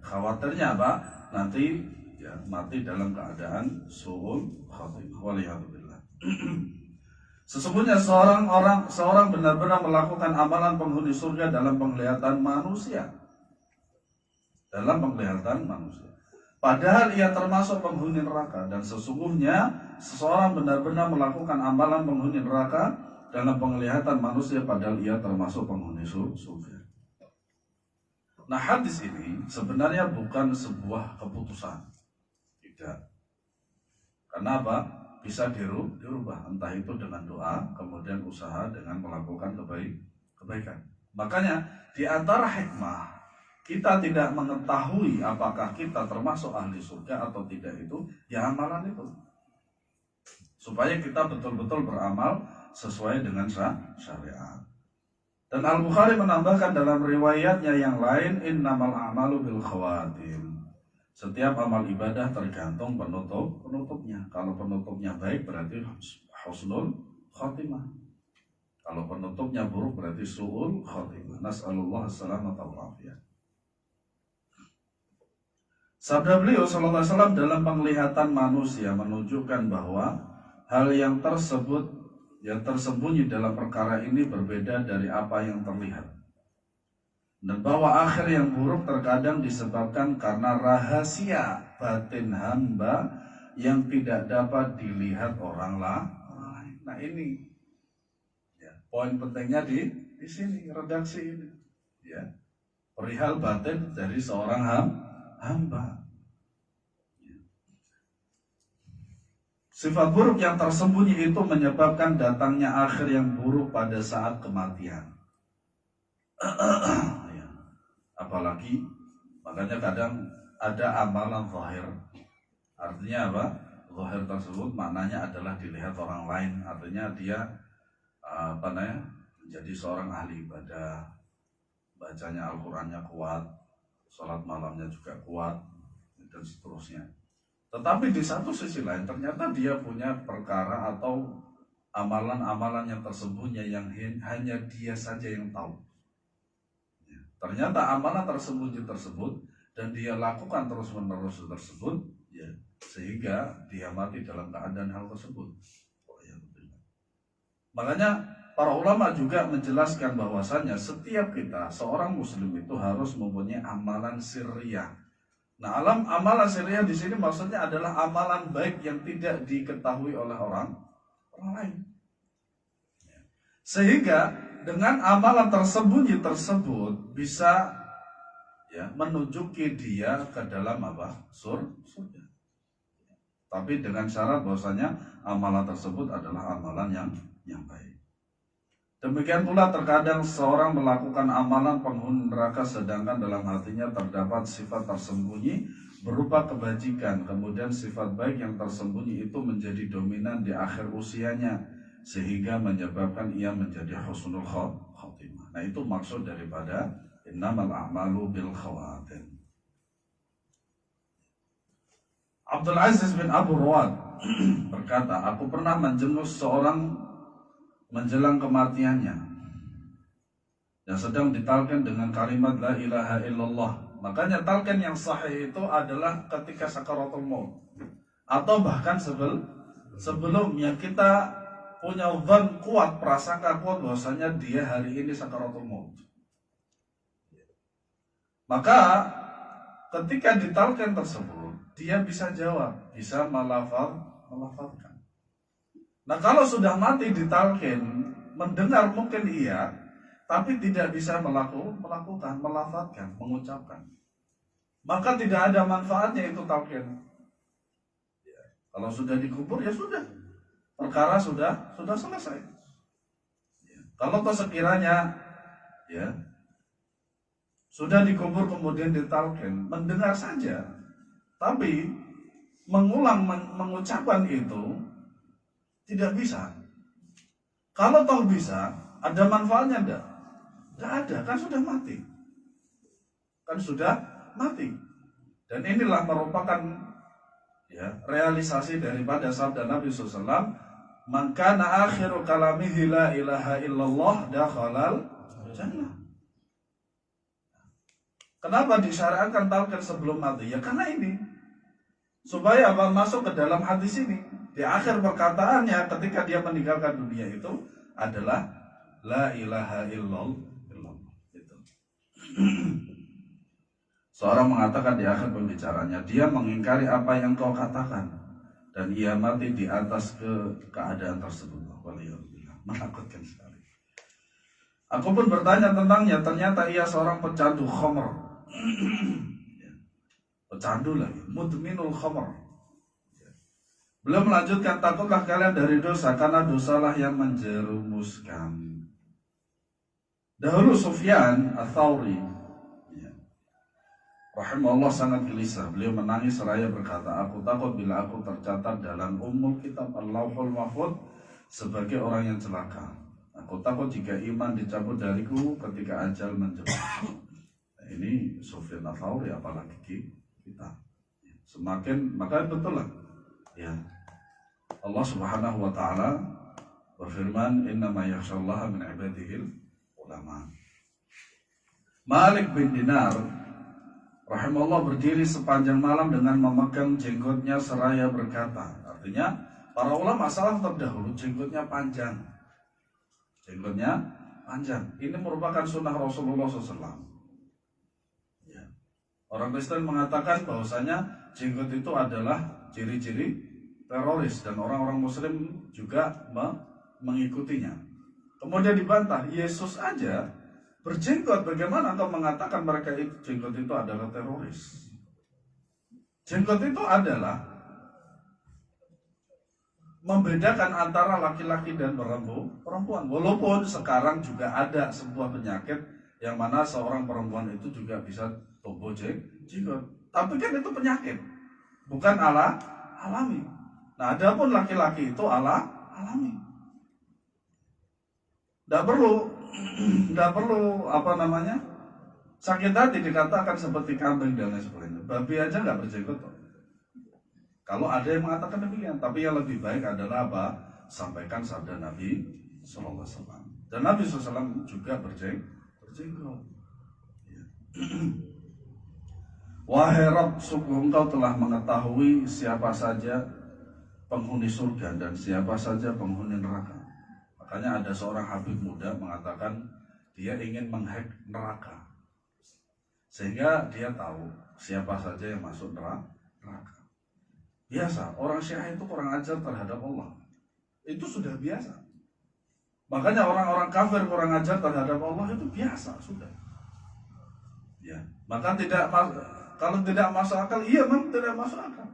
Khawatirnya apa? Nanti ya mati dalam keadaan su'ul khatimah. Waliyahzubillah. Sesungguhnya seorang benar-benar melakukan amalan penghuni surga dalam penglihatan manusia. Padahal ia termasuk penghuni neraka, dan sesungguhnya seseorang benar-benar melakukan amalan penghuni neraka dalam penglihatan manusia, padahal ia termasuk penghuni surga. Nah, hadis ini sebenarnya bukan sebuah keputusan. Tidak. Kenapa? Bisa dirubah, entah itu dengan doa, kemudian usaha dengan melakukan kebaikan. Makanya di antara hikmah kita tidak mengetahui apakah kita termasuk ahli surga atau tidak itu, ya amalan itu. Supaya kita betul-betul beramal sesuai dengan syariat. Dan Al-Bukhari menambahkan dalam riwayatnya yang lain, innamal a'malu bil khawatim. Setiap amal ibadah tergantung penutupnya. Kalau penutupnya baik berarti husnul khatimah. Kalau penutupnya buruk berarti su'ul khatimah. Nas'alullah as-salamata wal afiyah. Sabda beliau sallallahu alaihi wasallam dalam penglihatan manusia menunjukkan bahwa hal yang tersembunyi dalam perkara ini berbeda dari apa yang terlihat. Dan bahwa akhir yang buruk terkadang disebabkan karena rahasia batin hamba yang tidak dapat dilihat orang lain. Nah ini ya, poin pentingnya di sini, redaksi ini. Ya, perihal batin dari seorang hamba. Sifat buruk yang tersembunyi itu menyebabkan datangnya akhir yang buruk pada saat kematian. Apalagi makanya kadang ada amalan zahir. Artinya apa? Zahir tersebut maknanya adalah dilihat orang lain. Artinya dia menjadi seorang ahli ibadah, bacanya Al-Qur'annya kuat, sholat malamnya juga kuat, dan seterusnya. Tetapi di satu sisi lain ternyata dia punya perkara atau amalan-amalan yang tersembunyi yang hanya dia saja yang tahu. ternyata amalan tersembunyi tersebut dan dia lakukan terus-menerus tersebut, ya, sehingga dia mati dalam keadaan hal tersebut. Makanya para ulama juga menjelaskan bahwasannya setiap kita, seorang muslim itu harus mempunyai amalan sirriyah. Nah, amalan sirriyah di sini maksudnya adalah amalan baik yang tidak diketahui oleh orang lain. Sehingga dengan amalan tersembunyi tersebut bisa, ya, menunjuki dia ke dalam apa? Surga. Tapi dengan syarat bahwasanya amalan tersebut adalah amalan yang baik. Demikian pula terkadang seorang melakukan amalan penghuni neraka sedangkan dalam hatinya terdapat sifat tersembunyi berupa kebajikan. Kemudian sifat baik yang tersembunyi itu menjadi dominan di akhir usianya sehingga menyebabkan ia menjadi husnul khotimah. Nah, itu maksud daripada innamal a'malu bil khawatim. Abdul Aziz bin Abu Ruwad berkata, aku pernah menjenguk seorang menjelang kematiannya yang sedang ditalqin dengan kalimat la ilaha illallah. Makanya talqin yang sahih itu adalah ketika sakaratul maut atau bahkan sebelumnya kita punya dzan kuat, prasangka kuat bahwasanya dia hari ini sakaratul maut. Maka ketika ditalqin tersebut dia bisa jawab, bisa melafalkan. Nah, kalau sudah mati ditalqin, mendengar mungkin iya, tapi tidak bisa melakukan, melafazkan, mengucapkan, maka tidak ada manfaatnya itu talqin. Ya, kalau sudah dikubur ya sudah, perkara sudah selesai. Ya, kalau sekiranya, ya, sudah dikubur kemudian ditalqin, mendengar saja, tapi mengulang mengucapkan itu tidak bisa. Kalau toh bisa, ada manfaatnya enggak? Enggak ada, kan sudah mati. Dan inilah merupakan, ya, realisasi daripada sabda Nabi SAW, man kana akhiru kalamihi la ilaha illallah dakhalal jannah. Kenapa disyariatkan talqin sebelum mati? Ya karena ini, supaya apa? Masuk ke dalam hadis ini. Di akhir perkataannya ketika dia meninggalkan dunia itu adalah la ilaha illallah. Itu. Seorang mengatakan di akhir pembicaranya, dia mengingkari apa yang kau katakan dan ia mati di atas keadaan tersebut. Waliyahulillah, menakutkan sekali. Aku pun bertanya tentangnya, ternyata ia seorang pecandu khamr. Pecandu lagi, mudminul khamr. Beliau melanjutkan, takutlah kalian dari dosa, karena dosalah yang menjerumuskan. Dahulu Sufyan Ats-Tsauri, ya, rahimahullah, sangat gelisah. Beliau menangis seraya berkata, aku takut bila aku tercatat dalam ummul kitab Al-Lauhul Mahfuz sebagai orang yang celaka. Aku takut jika iman dicabut dariku ketika ajal menjemput. Nah, ini Sufyan Ats-Tsauri, apalagi kita. Semakin, maka betul lah, ya, Allah Subhanahu wa taala berfirman, innama yakhsyallaha min ibadihil ulama. Malik bin Dinar rahimahullah berdiri sepanjang malam dengan memegang jenggotnya seraya berkata, artinya para ulama salaf terdahulu jenggotnya panjang. Ini merupakan sunnah Rasulullah SAW. Ya. Orang Kristen mengatakan bahwasanya jenggot itu adalah ciri-ciri teroris dan orang-orang Muslim juga mengikutinya. Kemudian dibantah, Yesus aja berjenggot, bagaimana engkau mengatakan mereka itu jenggot itu adalah teroris? Jenggot itu adalah membedakan antara laki-laki dan perempuan. Walaupun sekarang juga ada sebuah penyakit yang mana seorang perempuan itu juga bisa tumbuh jenggot. Tapi kan itu penyakit, bukan alami. Nah, adapun laki-laki itu alami. Tidak perlu sakit hati dikatakan seperti kambing dan lain sebagainya. Babi aja nggak berjenggot. Kalau ada yang mengatakan demikian, tapi yang lebih baik adalah apa? Sampaikan sabda Nabi SAW. Dan Nabi SAW juga berjenggot. Ya. Wahai Rabb, sungguh Engkau telah mengetahui siapa saja penghuni surga dan siapa saja penghuni neraka. Makanya ada seorang habib muda mengatakan dia ingin menghack neraka, sehingga dia tahu siapa saja yang masuk neraka. Biasa, orang Syiah itu kurang ajar terhadap Allah. Itu sudah biasa. Makanya orang-orang kafir kurang ajar terhadap Allah itu biasa, sudah. Ya, maka kalau tidak masuk akal, iya memang tidak masuk akal.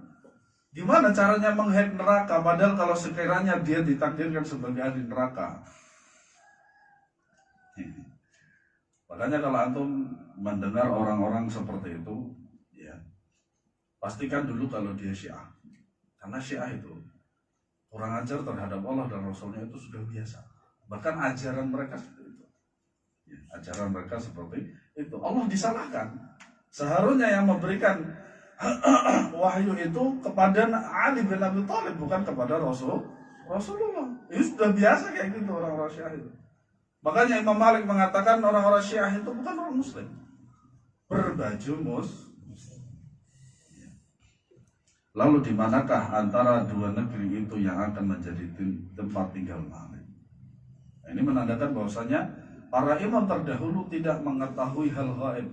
Gimana caranya menghack neraka? Padahal kalau sekiranya dia ditakdirkan sebagai ahli neraka. Makanya kalau antum mendengar orang-orang seperti itu, ya pastikan dulu kalau dia Syiah. Karena Syiah itu kurang ajar terhadap Allah dan Rasulnya itu sudah biasa. Bahkan ajaran mereka seperti itu. Ya, ajaran mereka seperti itu. Allah disalahkan. Seharusnya yang memberikan wahyu itu kepada Ali bin Abi Thalib, bukan kepada Rasulullah. Itu sudah biasa kayak gitu orang-orang Syiah itu. Makanya Imam Malik mengatakan orang-orang Syiah itu bukan orang Muslim, berbaju Muslim. Lalu di manakah antara dua negeri itu yang akan menjadi tempat tinggal Malik? Nah, ini menandakan bahwasanya para imam terdahulu tidak mengetahui hal gaib.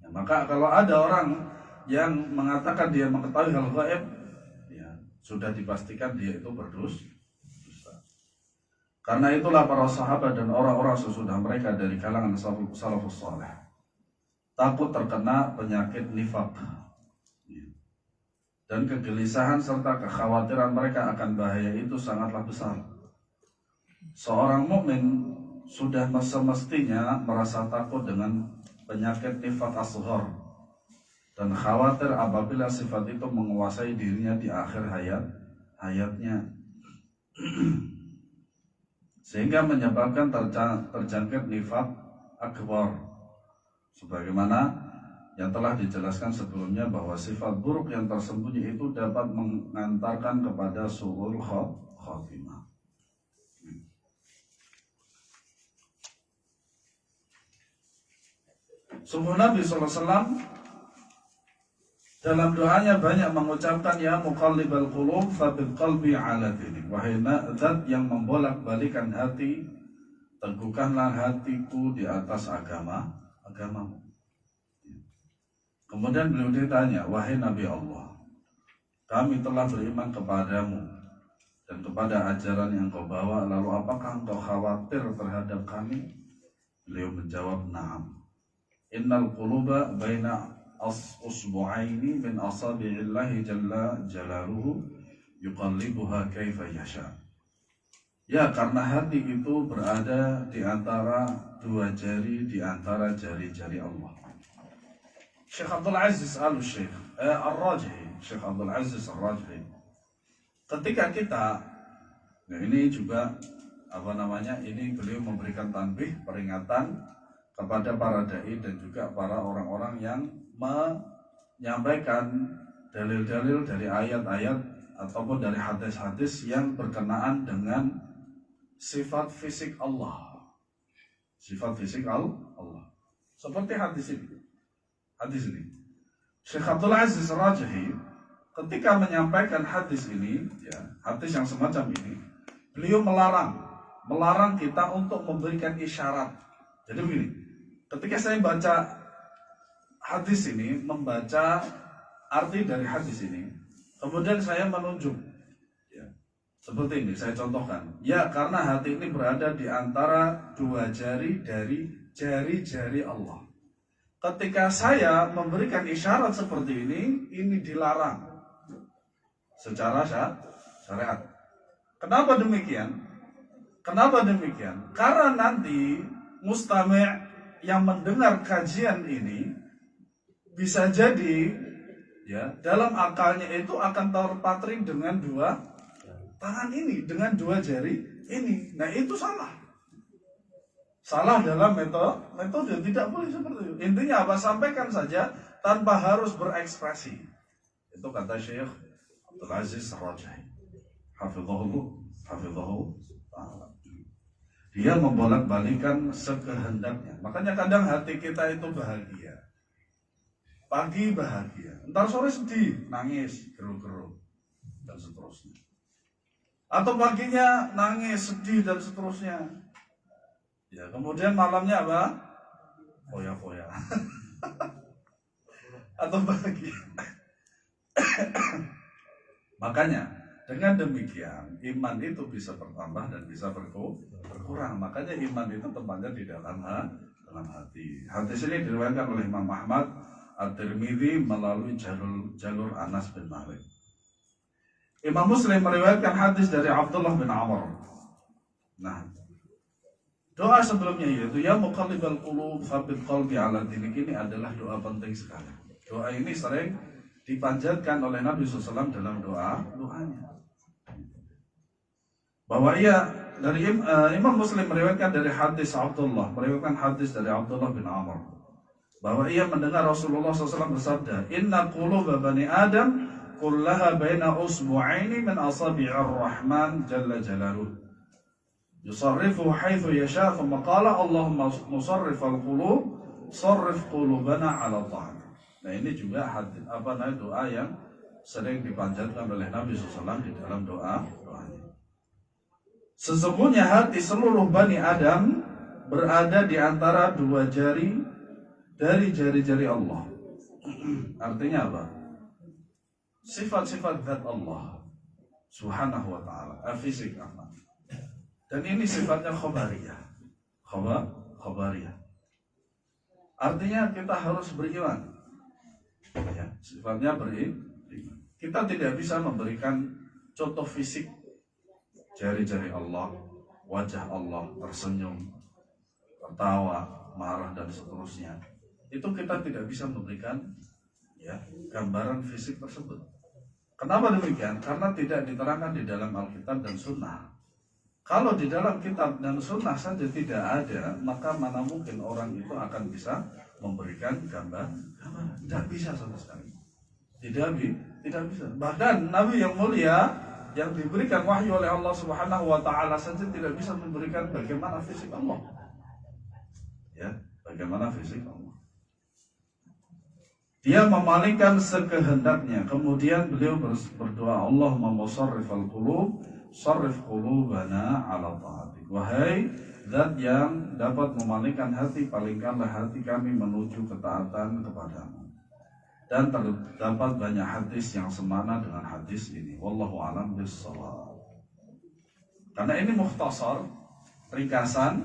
Ya, maka kalau ada orang yang mengatakan dia mengetahui hal gaib, ya sudah dipastikan dia itu berdosa. Karena itulah para sahabat dan orang-orang sesudah mereka dari kalangan salafus saleh takut terkena penyakit nifaq, dan kegelisahan serta kekhawatiran mereka akan bahaya itu sangatlah besar. Seorang mukmin sudah semestinya merasa takut dengan penyakit nifaq asghar dan khawatir apabila sifat itu menguasai dirinya di akhir hayatnya. Sehingga menyebabkan terjangkit nifaq akbar, sebagaimana yang telah dijelaskan sebelumnya bahwa sifat buruk yang tersembunyi itu dapat mengantarkan kepada su'ul khatimah. Sungguh Nabi SAW dalam doanya banyak mengucapkan ya muqallibal qulub fabil qalbi ala dinik. Wahai zat yang membolak-balikan hati, teguhkanlah hatiku di atas agamamu. Kemudian beliau ditanya, wahai Nabi Allah, kami telah beriman kepadamu dan kepada ajaran yang kau bawa, lalu apakah engkau khawatir terhadap kami? Beliau menjawab, na'am. Innal quluba baina usbu'aini min asabi'illahi jalla jalaluhu yuqallibuha kaifa yasha. Ya, karena hati itu berada di antara dua jari di antara jari-jari Allah. Syekh Abdul Aziz Al-Syekh Ar-Rajhi, Syekh Abdul Aziz Ar-Rajhi, ketika kita, nah ini juga ini beliau memberikan tanbih, peringatan kepada para dai dan juga para orang-orang yang menyampaikan dalil-dalil dari ayat-ayat ataupun dari hadis-hadis yang berkenaan dengan sifat fisik Allah. Sifat fisik Allah. Seperti hadis ini. Syekh Abdul Aziz Rajhi ketika menyampaikan hadis ini, ya, hadis yang semacam ini, beliau melarang kita untuk memberikan isyarat. Jadi begini, ketika saya baca hadis ini, membaca arti dari hadis ini, kemudian saya menunjuk, ya, seperti ini, saya contohkan. Ya, karena hati ini berada di antara dua jari dari jari-jari Allah. Ketika saya memberikan isyarat seperti ini dilarang secara syariat. Kenapa demikian? Karena nanti mustami' yang mendengar kajian ini bisa jadi, ya, dalam akalnya itu akan terpatri dengan dua tangan ini, dengan dua jari ini. Nah, itu salah dalam metode, tidak boleh seperti itu. Intinya apa? Sampaikan saja tanpa harus berekspresi. Itu kata Syekh Abdul Aziz Rajhi, hafizahullah ta'ala. Dia membolak-balikan sekehendaknya. Makanya kadang hati kita itu bahagia. Pagi bahagia, entar sore sedih, nangis, geruk-geruk, dan seterusnya. Atau paginya nangis, sedih, dan seterusnya. Ya, kemudian malamnya apa? Foya-foya. Atau bahagia. Makanya dengan demikian iman itu bisa bertambah dan bisa berkurang. Makanya iman itu tempatnya di dalam hati. Hadis ini diriwayatkan oleh Imam Ahmad At-Tirmidzi melalui jalur Anas bin Malik. Imam Muslim meriwayatkan hadis dari Abdullah bin Amr. Nah, doa sebelumnya yaitu ya muqallibal qulub tsabbit qalbi ala dinik, ini adalah doa penting sekali. Doa ini sering dipanjatkan oleh Nabi SAW dalam doanya. Bahwa dari Imam Muslim meriwayatkan dari meriwayatkan hadis dari Abdullah bin Amr, bahwa ia mendengar Rasulullah SAW bersabda, Inna quluba bani Adam kullaha baina usbu'aini min asabi'ir rahman jalla jalaluh yusarrifu haitsu yasha, thumma qala Allahumma musarrifal qulub sarrif qulubana ala ta'at. Nah, ini juga doa yang sering dipanjatkan oleh Nabi SAW di dalam doanya. Sesungguhnya hati seluruh Bani Adam berada di antara dua jari dari jari-jari Allah. Artinya apa? Sifat-sifat zat Allah Subhanahu wa ta'ala, fisik apa? Dan ini sifatnya khobariyah. Khobariyah. Artinya kita harus beriman. Ya, sifatnya beriman. Kita tidak bisa memberikan contoh fisik jari-jari Allah, wajah Allah, tersenyum, tertawa, marah, dan seterusnya. Itu kita tidak bisa memberikan gambaran fisik tersebut. Kenapa demikian? Karena tidak diterangkan di dalam Alkitab dan Sunnah. Kalau di dalam kitab dan Sunnah saja tidak ada, maka mana mungkin orang itu akan bisa memberikan gambar? Tidak bisa sama sekali. Tidak bisa. Bahkan Nabi yang mulia yang diberikan wahyu oleh Allah Subhanahu wa ta'ala saja tidak bisa memberikan bagaimana fisik Allah. Ya, bagaimana fisik Allah. Dia memalingkan sekehendaknya. Kemudian beliau berdoa, Allahumma musarrifal qulub sarrif qulubana ala ta'atik. Wahai zat yang dapat memalingkan hati, palingkanlah hati kami menuju ketaatan kepadamu. Dan terdapat banyak hadis yang semana dengan hadis ini. Wallahu a'lam bishawab. Karena ini mukhtasar, ringkasan,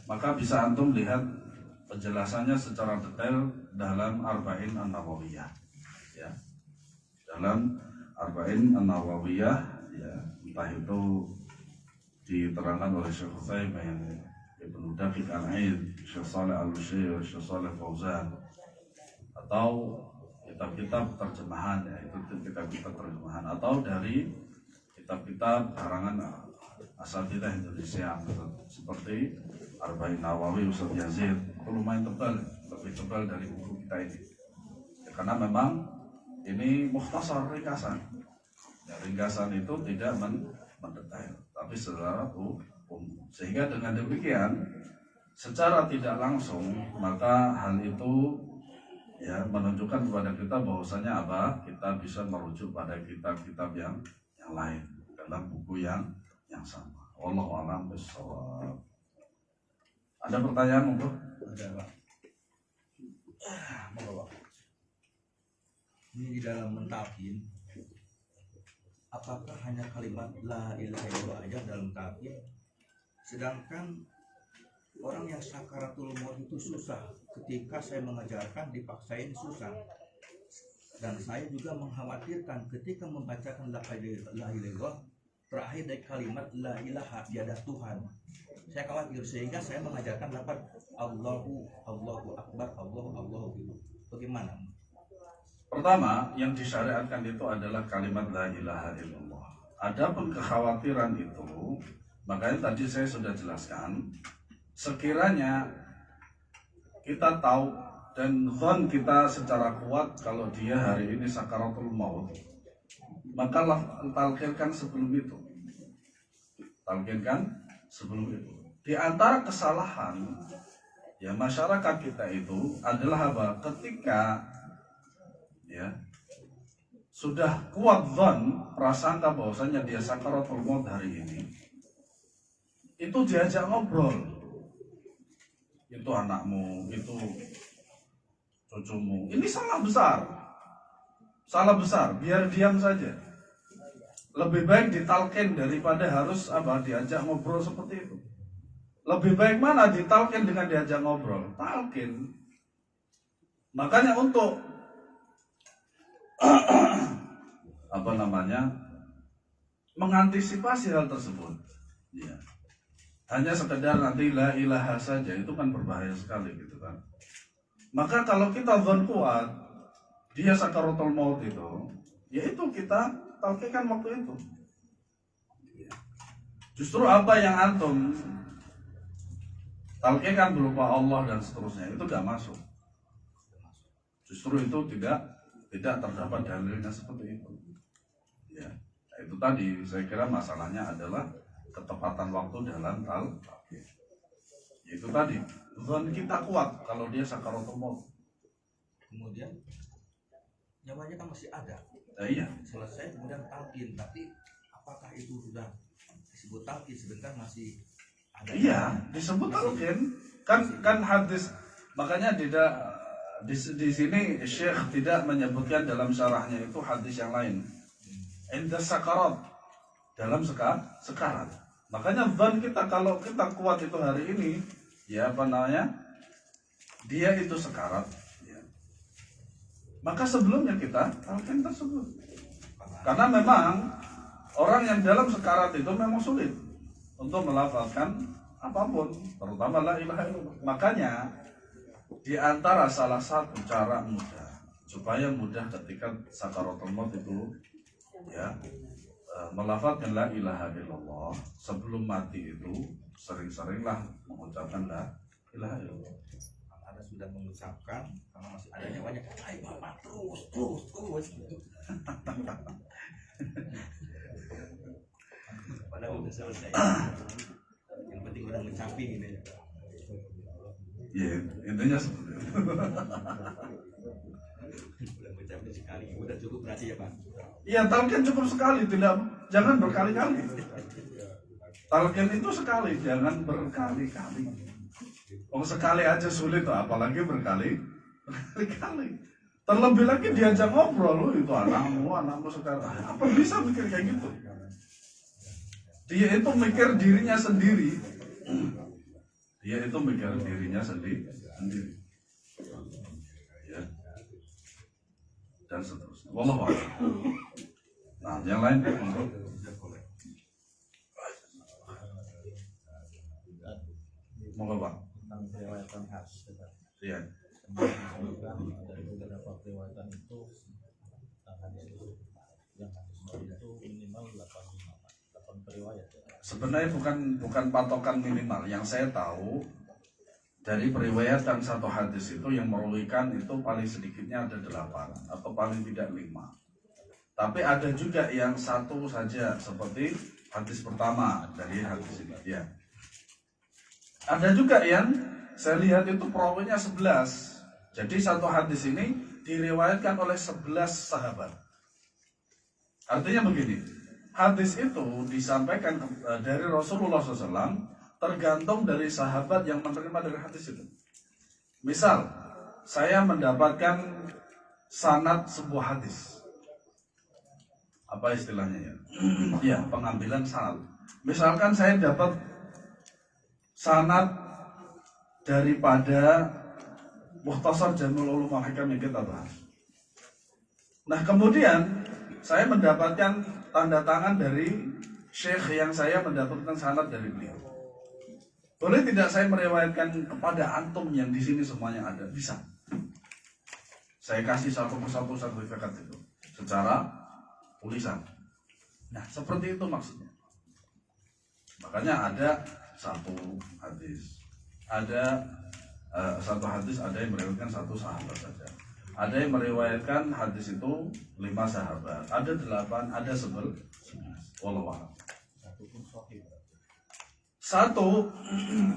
maka bisa antum lihat penjelasannya secara detail dalam Arba'in An-Nawawiyah. Ya. Dalam Arba'in An-Nawawiyah, entah itu diterangkan oleh Syekh Utsaimin, Ibnu Daqiq Al-Aid, Syekh Shalih Al-Utsaimin, Syekh Shalih Fauzan, atau kitab-kitab terjemahan, itu kitab-kitab terjemahan, atau dari kitab-kitab karangan asatidzah Indonesia seperti Arba'in Nawawi Ustaz Yazid. Itu lumayan tebal, lebih tebal dari buku kita ini. Karena memang ini mukhtasar, ringkasan. Ringkasan itu tidak mendetail, tapi secara umum. Sehingga dengan demikian, secara tidak langsung, maka hal itu menunjukkan kepada kita bahwasanya kita bisa merujuk pada kitab-kitab yang lain dalam buku yang sama. Wallahu a'lam bishawab. Ada pertanyaan monggo? Ada, Pak. Monggo, Pak. Ini di dalam mentafsir, apakah hanya kalimat la ilaha illallah aja dalam mentafsir? Sedangkan orang yang sakaratul maut itu susah. Ketika saya mengajarkan dipaksain susah. Dan saya juga mengkhawatirkan ketika membacakan la ilaha illallah, terakhir dari kalimat la ilaha, tiada Tuhan. Saya khawatir, sehingga saya mengajarkan lafaz Allahu Akbar, Allahu gitu. Bagaimana? Pertama, yang disyariatkan itu adalah kalimat la ilaha illallah. Adapun kekhawatiran itu, makanya tadi saya sudah jelaskan, sekiranya kita tahu dan zon kita secara kuat kalau dia hari ini sakaratul maut, maka talqinkan sebelum itu. Talqinkan sebelum itu. Di antara kesalahan ya masyarakat kita itu adalah apa? Ketika ya sudah kuat dzan, prasangka bahwasanya dia sakaratul maut hari ini, itu diajak ngobrol. Itu anakmu, itu cucumu. Ini salah besar. Salah besar, biar diam saja. Lebih baik ditalkin daripada harus diajak ngobrol seperti itu. Lebih baik mana ditalkin dengan diajak ngobrol? Talkin. Makanya untuk mengantisipasi hal tersebut, ya, hanya sekedar nanti la ilaha saja itu kan berbahaya sekali gitu kan. Maka kalau kita dzan kuat dia sakaratul maut itu, yaitu kita talqikan waktu itu. Justru apa yang antum talqikan berupa Allah dan seterusnya itu tidak masuk. Justru itu tidak terdapat dalilnya seperti itu. Ya, itu tadi saya kira masalahnya adalah ketepatan waktu dalam talqin. Itu tadi dzan kita kuat kalau dia sakaratul maut. Kemudian nyawanya kan masih ada. Iya. Selesai kemudian talqin, tapi apakah itu sudah disebut talqin sedangkan masih ada? Iya, disebut talqin. Kan hadis, makanya di sini Syekh tidak menyebutkan dalam syarahnya itu hadis yang lain. Inda sakarat, dalam sekarat. Makanya dzan kita kalau kita kuat itu hari ini, ya dia itu sekarat. Maka sebelumnya kita talqin tersebut. Karena memang orang yang dalam sekarat itu memang sulit untuk melafalkan apapun, terutama la ilaha illallah. Makanya di antara salah satu cara mudah supaya mudah ketika sakaratul maut itu ya melafalkan la ilaha illallah sebelum mati itu sering-seringlah mengucapkan la ilaha illallah. Anda sudah mengucapkan, karena masih ada nyawanya, ayo bapak terus. Padahal udah selesai. Yang penting udah mencamping ini. Ya, intinya seperti itu. Udah mencamping sekali, udah cukup berarti ya Pak? Iya, talqin cukup sekali, jangan berkali-kali. Talqin itu sekali, jangan berkali-kali. Sekali aja sulit, apalagi berkali-kali. Terlebih lagi diajak ngobrol, itu anakmu sekarang. Apa bisa mikir kayak gitu? Dia itu mikir dirinya sendiri. Ya. Dan seterusnya. Wallahu a'lam. Nah, yang lain Moga Pak. Tentang riwayatan khas. Iya. Dari beberapa riwayatan itu yang hadis itu minimal 8 periwayat. Sebenarnya bukan patokan minimal. Yang saya tahu dari periwayatan satu hadis itu yang meruwikan itu paling sedikitnya ada 8 atau paling tidak 5. Tapi ada juga yang satu saja seperti hadis pertama dari hadis ini. Ya. Ada juga yang saya lihat itu perawinya 11. Jadi satu hadis ini diriwayatkan oleh 11 sahabat. Artinya begini, hadis itu disampaikan dari Rasulullah SAW tergantung dari sahabat yang menerima dari hadis itu. Misal, saya mendapatkan sanad sebuah hadis. Apa istilahnya ya? Ya, pengambilan sanad. Misalkan saya dapat sanad daripada Mukhtasar Jamul Ulum Wal Hikam yang kita bahas. Nah, kemudian saya mendapatkan tanda tangan dari syekh yang saya mendapatkan sanad dari beliau. Boleh tidak saya meriwayatkan kepada antum yang di sini semuanya ada? Bisa. Saya kasih satu persatu sertifikat itu secara tulisan. Nah, seperti itu maksudnya. Makanya ada satu hadis, ada yang meriwayatkan satu sahabat saja. Ada yang meriwayatkan hadis itu 5 sahabat, ada 8, ada 11. Wallahu a'lam. Satu,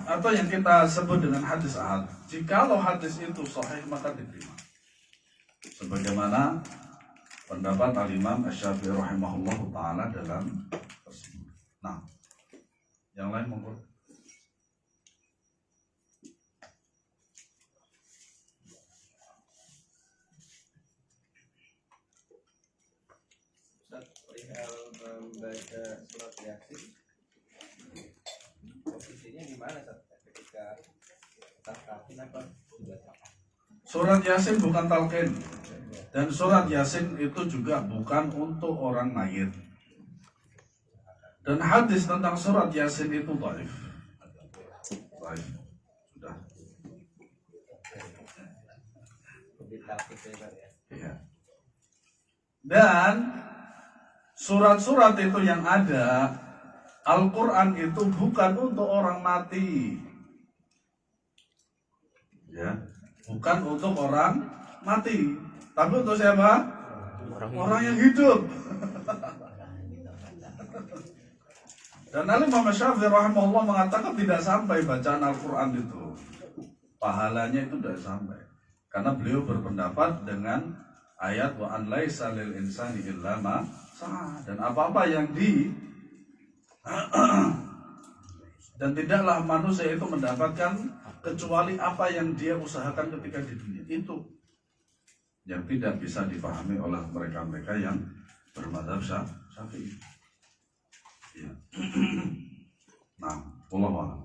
atau yang kita sebut dengan hadis ahad. Jikalau hadis itu sahih maka diterima. Sebagaimana pendapat Al-Imam Asy-Syafi'i rahimahullahu taala dalam tersebut. Nah, yang lain monggo. Ustaz, perihal membaca surat Yasin, posisinya di mana Ustaz? Ketika talqin apa sudah talqin? Surat Yasin bukan talqin. Dan surat Yasin itu juga bukan untuk orang mayit. Dan hadis tentang surat Yasin itu dhaif. Dhaif. Sudah. Di talqin saya ya. Iya. Dan surat-surat itu yang ada, Al-Quran itu bukan untuk orang mati. Ya, bukan untuk orang mati. Tapi untuk siapa? Orang yang hidup. Dan Al-Imam Syafi'i rahimahullah mengatakan tidak sampai bacaan Al-Quran itu. Pahalanya itu tidak sampai. Karena beliau berpendapat dengan ayat wa an laisa lil insani illa ma sa'a, dan apa-apa yang dan tidaklah manusia itu mendapatkan kecuali apa yang dia usahakan ketika di dunia. Itu yang tidak bisa dipahami oleh mereka-mereka yang bermadzhab Syafi'i. Ya. Nah, wallahu a'lam.